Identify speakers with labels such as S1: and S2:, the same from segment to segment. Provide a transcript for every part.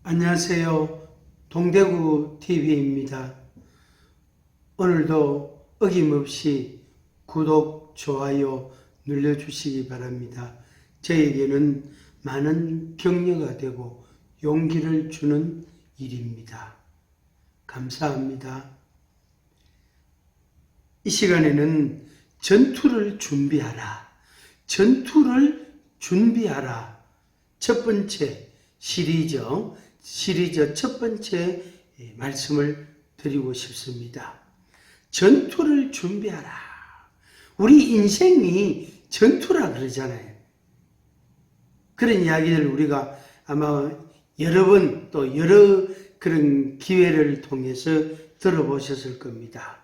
S1: 안녕하세요. 동대구 TV입니다. 오늘도 어김없이 구독, 좋아요 눌러주시기 바랍니다. 저에게는 많은 격려가 되고 용기를 주는 일입니다. 감사합니다. 이 시간에는 전투를 준비하라. 전투를 준비하라. 첫 번째 시리즈 첫 번째 말씀을 드리고 싶습니다. 전투를 준비하라. 우리 인생이 전투라 그러잖아요. 그런 이야기를 우리가 아마 여러 번 또 여러 그런 기회를 통해서 들어보셨을 겁니다.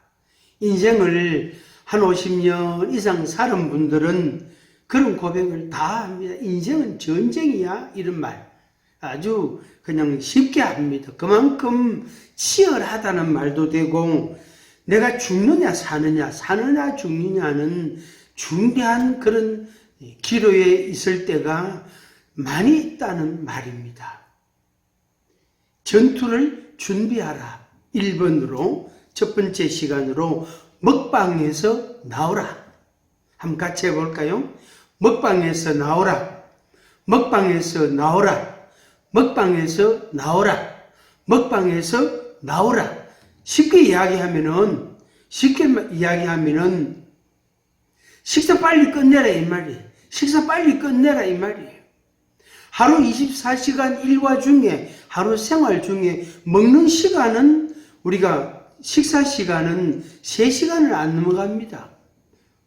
S1: 인생을 한 50년 이상 사는 분들은 그런 고백을 다 합니다. 인생은 전쟁이야 이런 말 아주 그냥 쉽게 합니다. 그만큼 치열하다는 말도 되고 내가 죽느냐 사느냐 죽느냐는 중대한 그런 기로에 있을 때가 많이 있다는 말입니다. 전투를 준비하라. 1번으로 첫 번째 시간으로 먹방에서 나오라. 한번 같이 해볼까요? 먹방에서 나오라. 먹방에서 나오라. 먹방에서 나오라. 먹방에서 나오라. 쉽게 이야기하면은 식사 빨리 끝내라 이 말이에요. 식사 빨리 끝내라 이 말이에요. 하루 24시간 일과 중에 하루 생활 중에 먹는 시간은 우리가 식사 시간은 3시간을 안 넘어갑니다.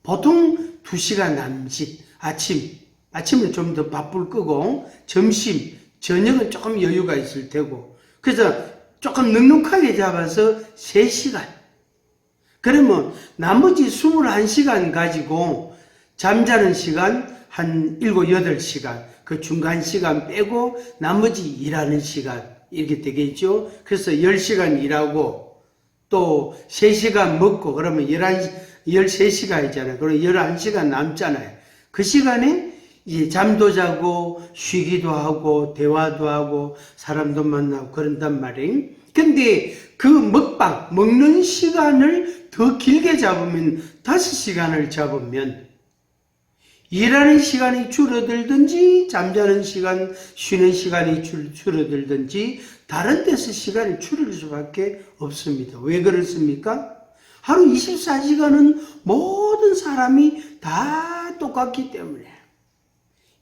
S1: 보통 2시간 남짓. 아침은 좀 더 바쁠 거고 점심, 저녁은 조금 여유가 있을 테고 그래서 조금 넉넉하게 잡아서 3시간. 그러면 나머지 21시간 가지고 잠자는 시간 한 7, 8시간 그 중간 시간 빼고 나머지 일하는 시간 이렇게 되겠죠. 그래서 10시간 일하고 또 3시간 먹고 그러면 13시간이잖아요. 그럼 11시간 남잖아요. 그 시간에 이제 잠도 자고 쉬기도 하고 대화도 하고 사람도 만나고 그런단 말이에요. 근데 그 먹는 시간을 더 길게 잡으면 5시간을 잡으면 일하는 시간이 줄어들든지 잠자는 시간, 쉬는 시간이 줄어들든지 다른 데서 시간이 줄을 수밖에 없습니다. 왜 그렇습니까? 하루 24시간은 모든 사람이 다 똑같기 때문에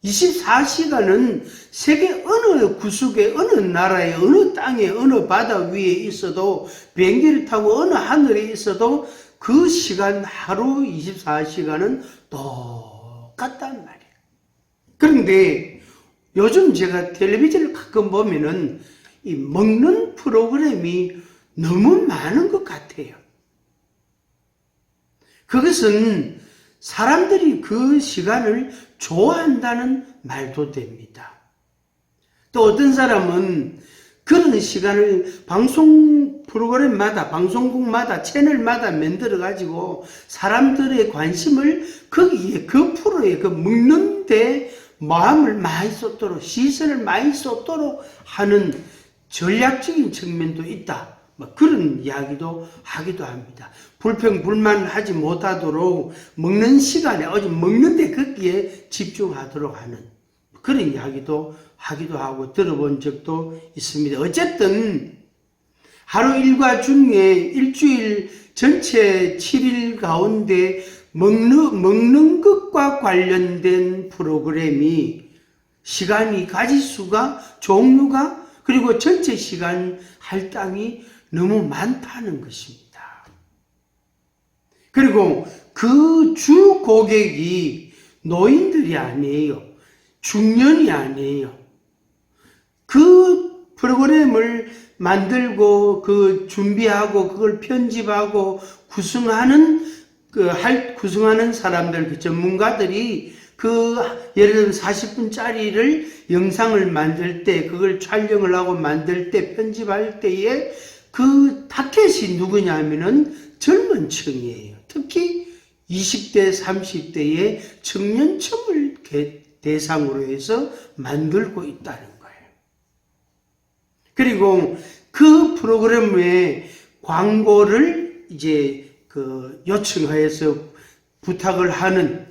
S1: 24시간은 세계 어느 구석에 어느 나라에 어느 땅에 어느 바다 위에 있어도 비행기를 타고 어느 하늘에 있어도 그 시간 하루 24시간은 똑같단 말이에요. 그런데 요즘 제가 텔레비전을 가끔 보면은 이 먹는 프로그램이 너무 많은 것 같아요. 그것은 사람들이 그 시간을 좋아한다는 말도 됩니다. 또 어떤 사람은 그런 시간을 방송 프로그램마다, 방송국마다, 채널마다 만들어가지고 사람들의 관심을 거기에, 그 프로에, 그 먹는데 마음을 많이 쏟도록, 시선을 많이 쏟도록 하는 전략적인 측면도 있다. 그런 이야기도 하기도 합니다. 불평불만하지 못하도록 먹는 시간에 오직 먹는데 거기에 집중하도록 하는 그런 이야기도 하기도 하고 들어본 적도 있습니다. 어쨌든 하루 일과 중에 일주일 전체 7일 가운데 먹는 것과 관련된 프로그램이 시간이 가지수가 종류가 그리고 전체 시간 할당이 너무 많다는 것입니다. 그리고 그 주 고객이 노인들이 아니에요. 중년이 아니에요. 그 프로그램을 만들고 그 준비하고 그걸 편집하고 구성하는 사람들, 그 전문가들이 그 예를 들면 40분짜리를 영상을 만들 때 그걸 촬영을 하고 만들 때 편집할 때에 그 타겟이 누구냐면은 젊은 층이에요. 특히 20대, 30대의 청년층을 대상으로 해서 만들고 있다는 거예요. 그리고 그 프로그램에 광고를 이제 요청하여서 부탁을 하는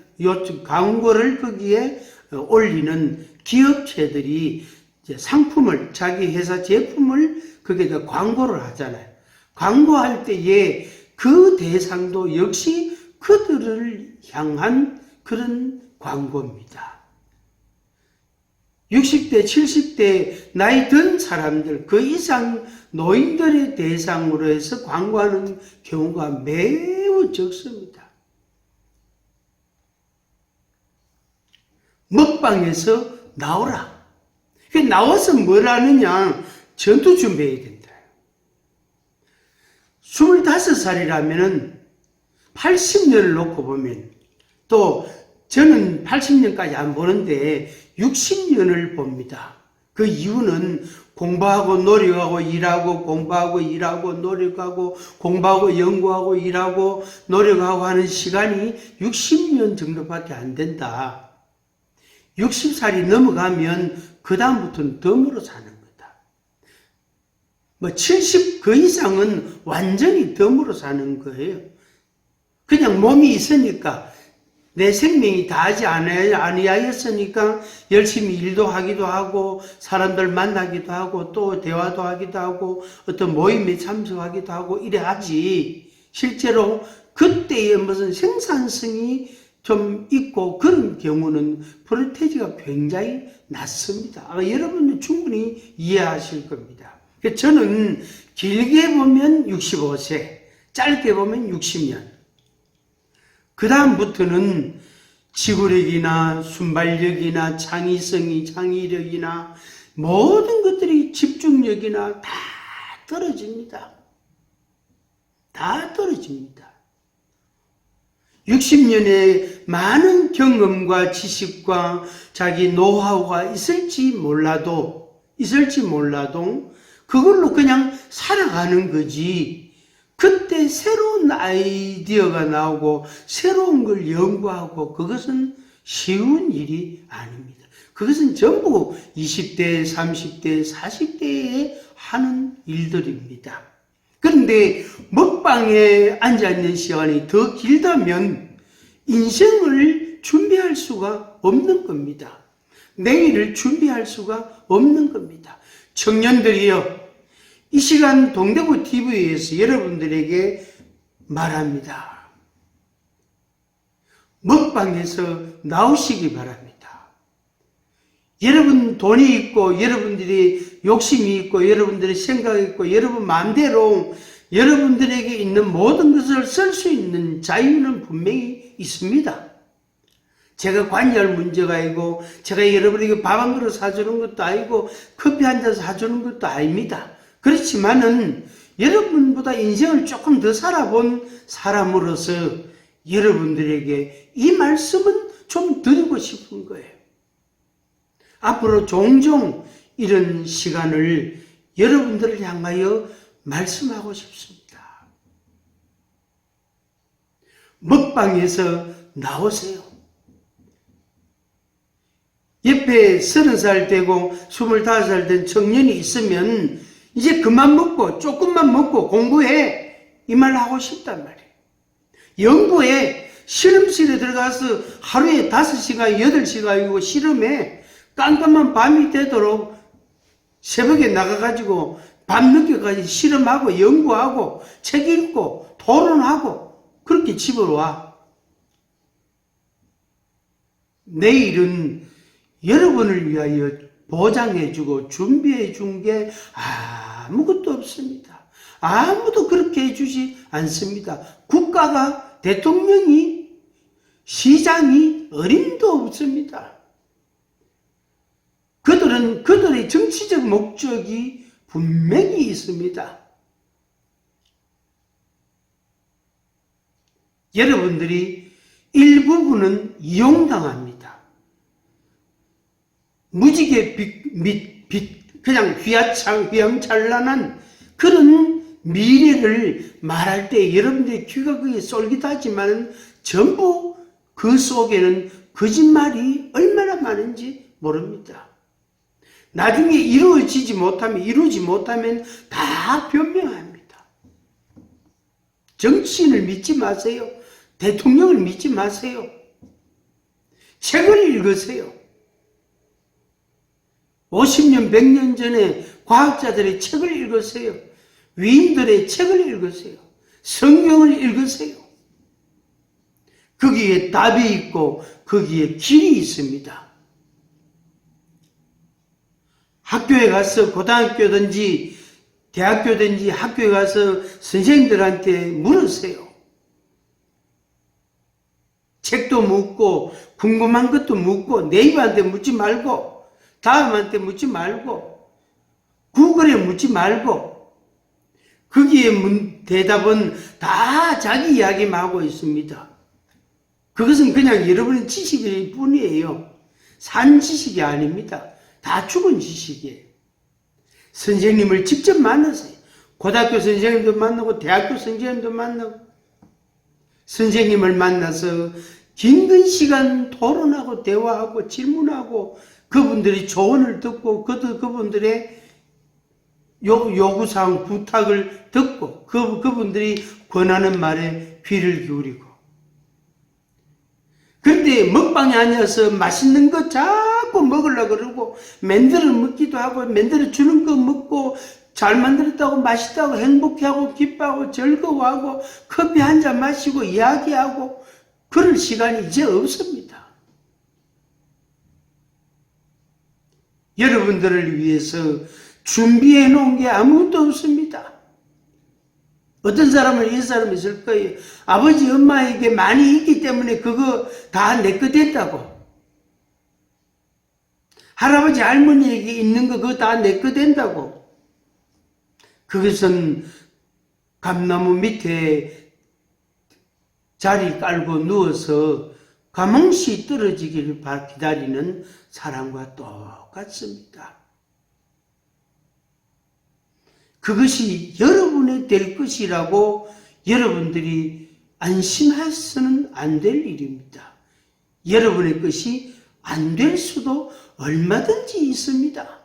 S1: 광고를 거기에 올리는 기업체들이 이제 상품을, 자기 회사 제품을 거기에다 광고를 하잖아요. 광고할 때에 그 대상도 역시 그들을 향한 그런 광고입니다. 60대, 70대 나이 든 사람들, 그 이상 노인들의 대상으로 해서 광고하는 경우가 매우 적습니다. 먹방에서 나오라. 나와서 뭘 하느냐? 전투 준비해야 된다. 25살이라면 80년을 놓고 보면, 또 저는 80년까지 안 보는데 60년을 봅니다. 그 이유는 공부하고 노력하고 일하고 공부하고 일하고 노력하고 공부하고 연구하고 일하고 노력하고 하는 시간이 60년 정도밖에 안 된다. 60살이 넘어가면 그 다음부터는 덤으로 사는 거다. 70 그 이상은 완전히 덤으로 사는 거예요. 그냥 몸이 있으니까, 내 생명이 다하지 아니하였으니까 열심히 일도 하기도 하고 사람들 만나기도 하고 또 대화도 하기도 하고 어떤 모임에 참석하기도 하고 이래 하지, 실제로 그때의 무슨 생산성이 좀 있고 그런 경우는 프로테이지가 굉장히 낮습니다. 아마 여러분은 충분히 이해하실 겁니다. 저는 길게 보면 65세, 짧게 보면 60년. 그 다음부터는 지구력이나 순발력이나 창의력이나 모든 것들이 집중력이나 다 떨어집니다. 다 떨어집니다. 60년의 많은 경험과 지식과 자기 노하우가 있을지 몰라도 그걸로 그냥 살아가는 거지, 그때 새로운 아이디어가 나오고 새로운 걸 연구하고 그것은 쉬운 일이 아닙니다. 그것은 전부 20대, 30대, 40대에 하는 일들입니다. 그런데 먹방에 앉아있는 시간이 더 길다면 인생을 준비할 수가 없는 겁니다. 내일을 준비할 수가 없는 겁니다. 청년들이여, 이 시간 동대구 TV에서 여러분들에게 말합니다. 먹방에서 나오시기 바랍니다. 여러분 돈이 있고 여러분들이 욕심이 있고 여러분들의 생각이 있고 여러분 마음대로 여러분들에게 있는 모든 것을 쓸 수 있는 자유는 분명히 있습니다. 제가 관여할 문제가 아니고 제가 여러분에게 밥 한 그릇 사주는 것도 아니고 커피 한 잔 사주는 것도 아닙니다. 그렇지만은 여러분보다 인생을 조금 더 살아본 사람으로서 여러분들에게 이 말씀은 좀 드리고 싶은 거예요. 앞으로 종종 이런 시간을 여러분들을 향하여 말씀하고 싶습니다. 먹방에서 나오세요. 옆에 30살 되고 25살 된 청년이 있으면 이제 그만 먹고 조금만 먹고 공부해, 이 말 하고 싶단 말이에요. 연구해. 실험실에 들어가서 하루에 5시간 8시간이고 실험해. 깜깜한 밤이 되도록 새벽에 나가가지고 밤늦게까지 실험하고 연구하고 책 읽고 토론하고 그렇게 집으로 와. 내일은 여러분을 위하여 보장해주고 준비해준 게 아무것도 없습니다. 아무도 그렇게 해주지 않습니다. 국가가, 대통령이, 시장이 어림도 없습니다. 그들은 그들의 정치적 목적이 분명히 있습니다. 여러분들이 일부분은 이용당합니다. 무지개 그냥 휘황찬란한 그런 미래를 말할 때 여러분들의 귀가 그게 쏠깃하지만 전부 그 속에는 거짓말이 얼마나 많은지 모릅니다. 나중에 이루어지지 못하면, 이루지 못하면 다 변명합니다. 정치인을 믿지 마세요. 대통령을 믿지 마세요. 책을 읽으세요. 50년, 100년 전에 과학자들의 책을 읽으세요. 위인들의 책을 읽으세요. 성경을 읽으세요. 거기에 답이 있고 거기에 길이 있습니다. 학교에 가서 고등학교든지 대학교든지 학교에 가서 선생님들한테 물으세요. 책도 묻고 궁금한 것도 묻고 네이버한테 묻지 말고 다음한테 묻지 말고 구글에 묻지 말고 거기에 대답은 다 자기 이야기만 하고 있습니다. 그것은 그냥 여러분의 지식일 뿐이에요. 산 지식이 아닙니다. 다 죽은 지식이에요. 선생님을 직접 만나세요. 고등학교 선생님도 만나고 대학교 선생님도 만나고 선생님을 만나서 긴 시간 토론하고 대화하고 질문하고 그분들이 조언을 듣고 그분들의 요구사항 부탁을 듣고 그분들이 권하는 말에 귀를 기울이고 그런데 먹방에 앉아서 맛있는 거 자꾸 먹으려고 그러고 만들어 먹기도 하고 만들어 주는 거 먹고 잘 만들었다고 맛있다고 행복해하고 기뻐하고 즐거워하고 커피 한 잔 마시고 이야기하고 그럴 시간이 이제 없습니다. 여러분들을 위해서 준비해 놓은 게 아무것도 없습니다. 어떤 사람은 이 사람이 있을 거예요. 아버지 엄마에게 많이 있기 때문에 그거 다 내 거 됐다고. 할아버지 할머니에게 있는 거 그거 다 내 거 된다고. 그것은 감나무 밑에 자리 깔고 누워서 가망시 떨어지기를 기다리는 사람과 똑같습니다. 그것이 여러분의 될 것이라고 여러분들이 안심해서는 안 될 일입니다. 여러분의 것이 안 될 수도 얼마든지 있습니다.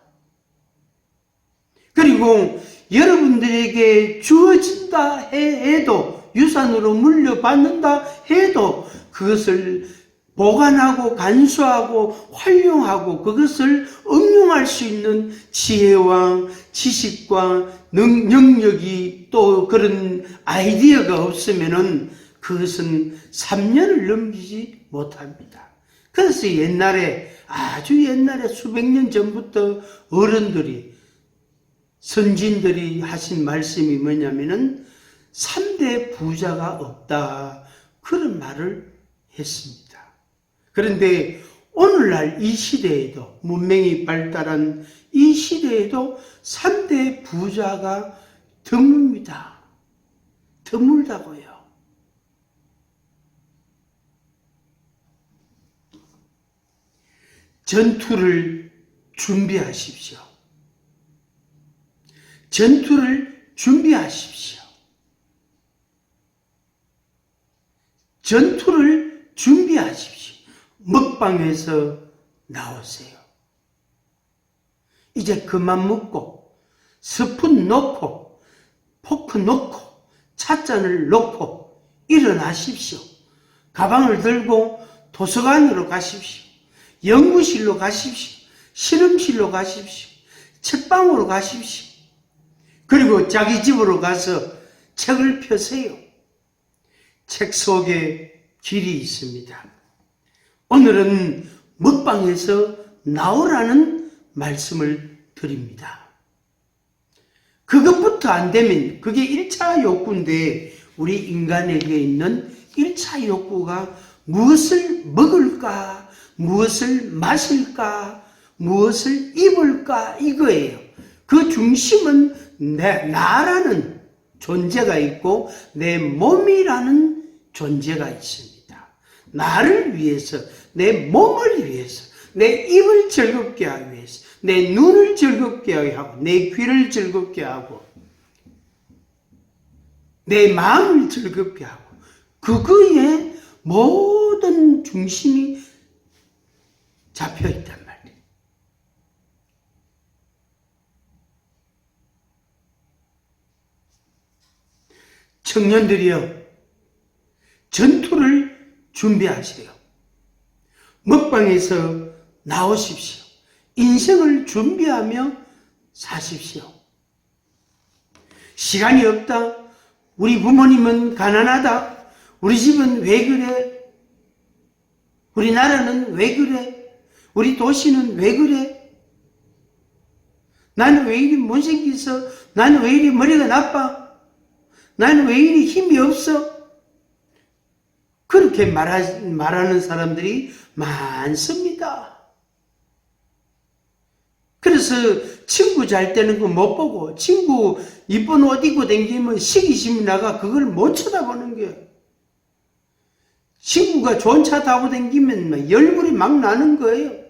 S1: 그리고 여러분들에게 주어진다 해도 유산으로 물려받는다 해도 그것을 보관하고 간수하고 활용하고 그것을 응용할 수 있는 지혜와 지식과 능력이 또 그런 아이디어가 없으면은 그것은 3년을 넘기지 못합니다. 그래서 옛날에 아주 옛날에 수백 년 전부터 어른들이 선진들이 하신 말씀이 뭐냐면은 3대 부자가 없다 그런 말을 했습니다. 그런데 오늘날 이 시대에도 문명이 발달한 이 시대에도 3대 부자가 드뭅니다. 드물다고요. 전투를 준비하십시오. 전투를 준비하십시오. 전투를 준비하십시오. 먹방에서 나오세요. 이제 그만 먹고 스푼 놓고 포크 놓고 찻잔을 놓고 일어나십시오. 가방을 들고 도서관으로 가십시오. 연구실로 가십시오. 실험실로 가십시오. 책방으로 가십시오. 그리고 자기 집으로 가서 책을 펴세요. 책 속에 길이 있습니다. 오늘은 먹방에서 나오라는 말씀을 드립니다. 그것부터 안 되면 그게 1차 욕구인데 우리 인간에게 있는 1차 욕구가 무엇을 먹을까, 무엇을 마실까, 무엇을 입을까 이거예요. 그 중심은 나라는 존재가 있고 내 몸이라는 존재가 있습니다. 나를 위해서, 내 몸을 위해서, 내 입을 즐겁게 하기 위해서, 내 눈을 즐겁게 하고, 내 귀를 즐겁게 하고, 내 마음을 즐겁게 하고, 그거에 모든 중심이 잡혀 있단 말이에요. 청년들이여, 전투를 준비하세요. 먹방에서 나오십시오. 인생을 준비하며 사십시오. 시간이 없다. 우리 부모님은 가난하다. 우리 집은 왜 그래? 우리나라는 왜 그래? 우리 도시는 왜 그래? 나는 왜 이리 못생겼어? 나는 왜 이리 머리가 나빠? 나는 왜 이리 힘이 없어? 그렇게 말하는 사람들이 많습니다. 그래서 친구 잘 때는 거 못 보고, 친구 이쁜 옷 입고 다니면 시기심이 나가 그걸 못 쳐다보는 게. 친구가 좋은 차 타고 다니면 열불이 막 나는 거예요.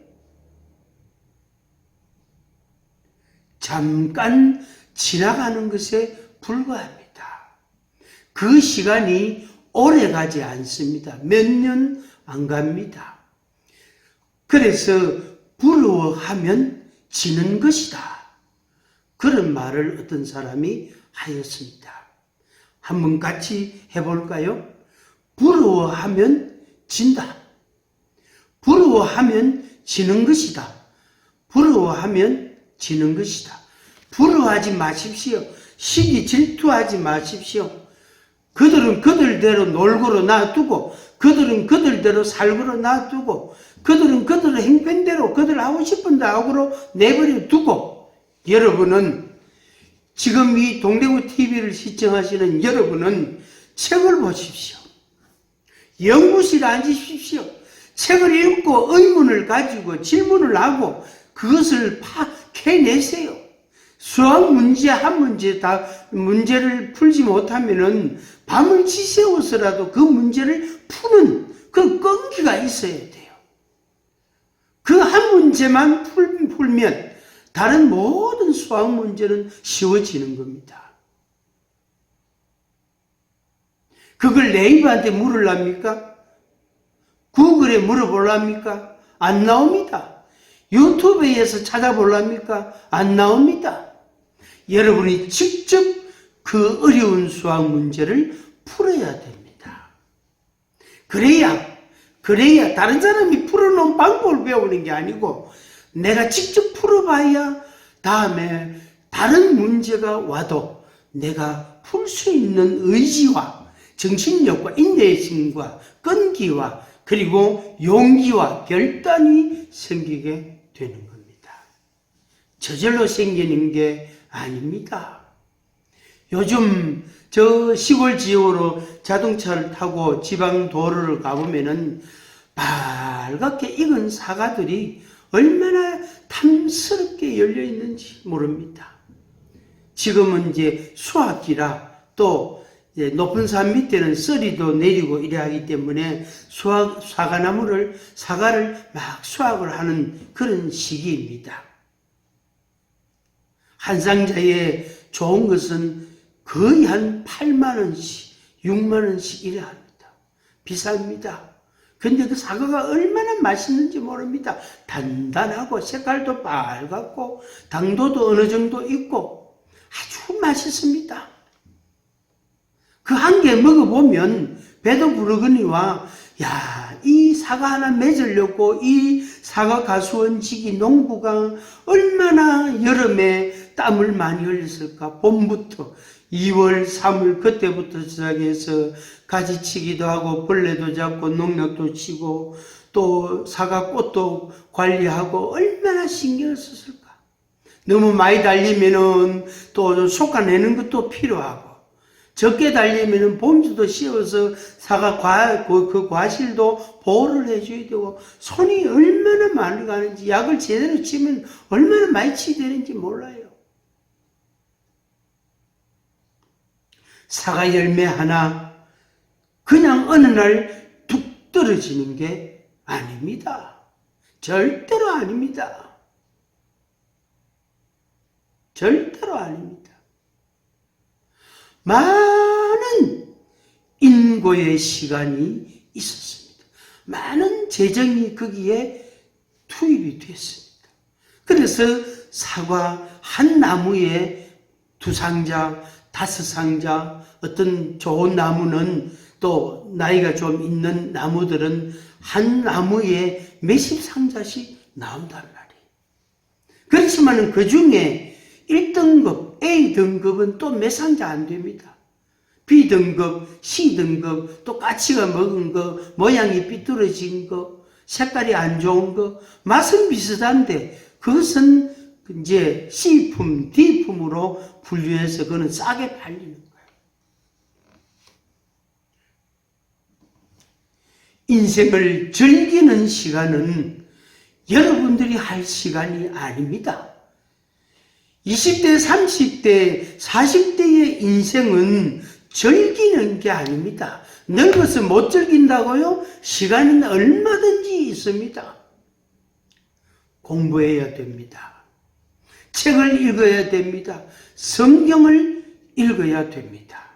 S1: 잠깐 지나가는 것에 불과합니다. 그 시간이 오래 가지 않습니다. 몇 년 안 갑니다. 그래서 부러워하면 지는 것이다. 그런 말을 어떤 사람이 하였습니다. 한번 같이 해볼까요? 부러워하면 진다. 부러워하면 지는 것이다. 부러워하면 지는 것이다. 부러워하지 마십시오. 시기 질투하지 마십시오. 그들은 그들대로 놀고로 놔두고, 그들은 그들대로 살고로 놔두고, 그들은 그들의 행편대로 그들 하고 싶은 대로 내버려 두고, 여러분은 지금 이 동대구 TV를 시청하시는 여러분은 책을 보십시오. 연구실에 앉으십시오. 책을 읽고 의문을 가지고 질문을 하고 그것을 캐내세요. 수학 문제 한 문제 다 문제를 풀지 못하면은 밤을 지새워서라도 그 문제를 푸는 그 끈기가 있어야 돼요. 그 한 문제만 풀면 다른 모든 수학 문제는 쉬워지는 겁니다. 그걸 네이버한테 물으랍니까? 구글에 물어보랍니까? 안 나옵니다. 유튜브에서 찾아보랍니까? 안 나옵니다. 여러분이 직접 그 어려운 수학 문제를 풀어야 됩니다. 그래야 다른 사람이 풀어놓은 방법을 배우는 게 아니고 내가 직접 풀어봐야 다음에 다른 문제가 와도 내가 풀 수 있는 의지와 정신력과 인내심과 끈기와 그리고 용기와 결단이 생기게 되는 겁니다. 저절로 생기는 게 아닙니다. 요즘 저 시골 지역으로 자동차를 타고 지방 도로를 가보면은 빨갛게 익은 사과들이 얼마나 탐스럽게 열려 있는지 모릅니다. 지금은 이제 수확기라 또 높은 산 밑에는 썰이도 내리고 이래 하기 때문에 사과를 막 수확을 하는 그런 시기입니다. 한 상자에 좋은 것은 거의 한 8만원씩, 6만원씩 이래 합니다. 비쌉니다. 근데 그 사과가 얼마나 맛있는지 모릅니다. 단단하고 색깔도 빨갛고 당도도 어느 정도 있고 아주 맛있습니다. 그 한 개 먹어보면 배도 부르거니와 이 사과 하나 맺으려고 이 사과 가수원지기 농부가 얼마나 여름에 땀을 많이 흘렸을까. 봄부터 2월, 3월 그때부터 시작해서 가지치기도 하고 벌레도 잡고 농약도 치고 또 사과꽃도 관리하고 얼마나 신경을 썼을까. 너무 많이 달리면은 또 솎아내는 것도 필요하고 적게 달리면은 봄주도 씌워서 사과 그 과실도 보호를 해줘야 되고 손이 얼마나 많이 가는지 약을 제대로 치면 얼마나 많이 치되는지 몰라요. 사과 열매 하나 그냥 어느 날 툭 떨어지는 게 아닙니다. 절대로 아닙니다. 절대로 아닙니다. 많은 인고의 시간이 있었습니다. 많은 재정이 거기에 투입이 됐습니다. 그래서 사과 한 나무에 2상자, 5 상자, 어떤 좋은 나무는 또 나이가 좀 있는 나무들은 한 나무에 몇십 상자씩 나온단 말이에요. 그렇지만 그 중에 1등급, A등급은 또 몇 상자 안 됩니다. B등급, C등급, 또 까치가 먹은 거, 모양이 삐뚤어진 거, 색깔이 안 좋은 거, 맛은 비슷한데 그것은 이제 C품, D품으로 분류해서 그거는 싸게 팔리는 거예요. 인생을 즐기는 시간은 여러분들이 할 시간이 아닙니다. 20대, 30대, 40대의 인생은 즐기는 게 아닙니다. 늙어서 못 즐긴다고요? 시간은 얼마든지 있습니다. 공부해야 됩니다. 책을 읽어야 됩니다. 성경을 읽어야 됩니다.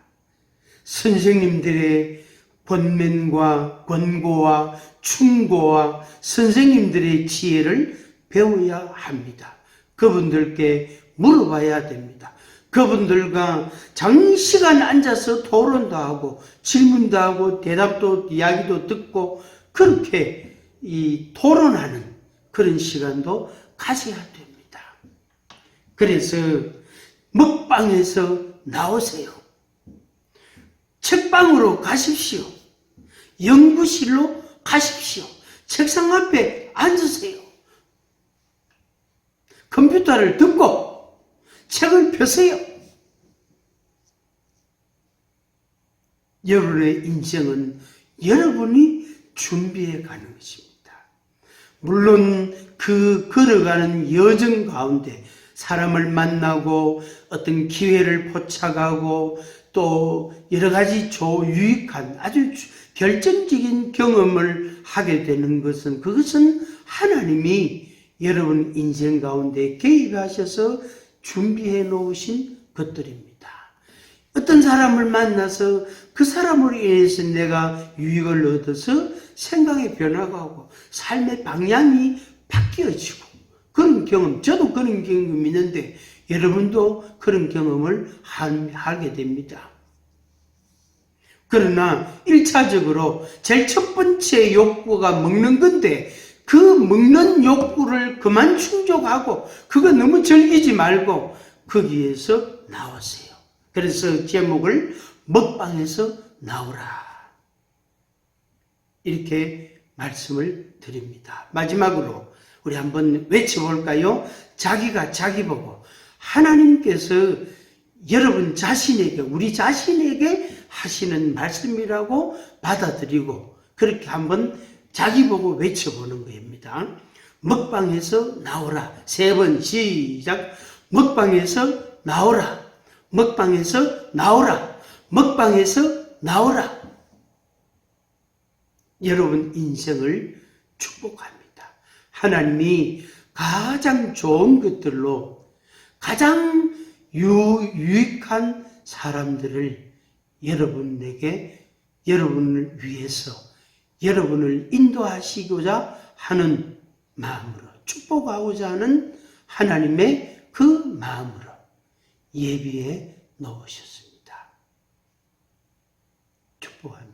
S1: 선생님들의 권면과 권고와 충고와 선생님들의 지혜를 배워야 합니다. 그분들께 물어봐야 됩니다. 그분들과 장시간 앉아서 토론도 하고 질문도 하고 대답도 이야기도 듣고 그렇게 토론하는 그런 시간도 가져야 됩니다. 그래서 먹방에서 나오세요. 책방으로 가십시오. 연구실로 가십시오. 책상 앞에 앉으세요. 컴퓨터를 듣고 책을 펴세요. 여러분의 인생은 여러분이 준비해 가는 것입니다. 물론 그 걸어가는 여정 가운데 사람을 만나고 어떤 기회를 포착하고 또 여러 가지 유익한 아주 결정적인 경험을 하게 되는 것은 그것은 하나님이 여러분 인생 가운데 개입하셔서 준비해 놓으신 것들입니다. 어떤 사람을 만나서 그 사람으로 인해서 내가 유익을 얻어서 생각의 변화가 오고 삶의 방향이 바뀌어지고 그런 경험, 저도 그런 경험이 있는데 여러분도 그런 경험을 하게 됩니다. 그러나 1차적으로 제일 첫 번째 욕구가 먹는 건데 그 먹는 욕구를 그만 충족하고 그거 너무 즐기지 말고 거기에서 나오세요. 그래서 제목을 먹방에서 나오라 이렇게 말씀을 드립니다. 마지막으로 우리 한번 외쳐볼까요? 자기가 자기 보고 하나님께서 여러분 자신에게 우리 자신에게 하시는 말씀이라고 받아들이고 그렇게 한번 자기 보고 외쳐보는 겁니다. 먹방에서 나오라. 3번 시작. 먹방에서 나오라. 먹방에서 나오라. 먹방에서 나오라. 여러분 인생을 축복합니다. 하나님이 가장 좋은 것들로 가장 유익한 사람들을 여러분에게 여러분을 위해서 여러분을 인도하시고자 하는 마음으로 축복하고자 하는 하나님의 그 마음으로 예비해 놓으셨습니다. 축복합니다.